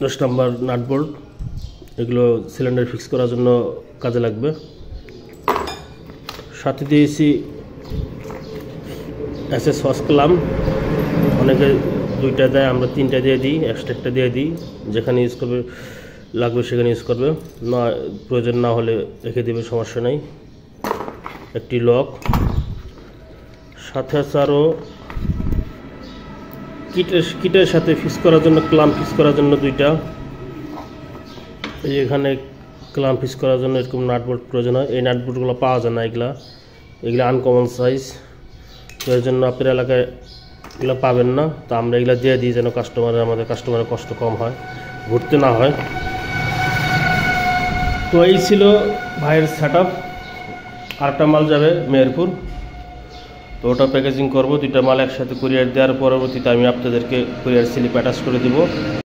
10 নম্বর nut bolt, এগুলো cylinder fix করার জন্য কাজে লাগবে। সাথে দিয়েছি SS ফার্স্ট ক্লাম্প, অনেকে 2টা দেয়, আমরা 3টা দিয়ে দিই, এক্সট্রা একটা দিয়ে দিই, যেখানে ইউজ করবে লাগবে সেখানে ইউজ করবে, না প্রয়োজন না হলে রেখে দেবে, সমস্যা নেই। একটি লক, সাথে আছে আরও কিটের সাথে ফিক্স করার জন্য, ক্লাম্প ফিক্স করার জন্য 2টা। এই এখানে ক্লাম্প ফিক্স করার জন্য এরকম নাটবোল্ট প্রয়োজন হয়। এই নাটবোল্টগুলো পাওয়া যায় না, এগুলো আনকমন সাইজ, তো এর জন্য আপনার এলাকায় এগুলো পাবেন না। তো আমরা এগুলো দিয়ে দিই যেন আমাদের কাস্টমারের কষ্ট কম হয়, ঘুরতে না হয়। তো এই ছিল ভাইয়ের সেট আপ। আরেকটা মাল যাবে মেহেরপুর, তো ওটা প্যাকেজিং করব। 2টা মাল একসাথে কুরিয়ার দেওয়ার পরবর্তীতে আমি আপনাদেরকে কুরিয়ার স্লিপ অ্যাটাচ করে দেবো।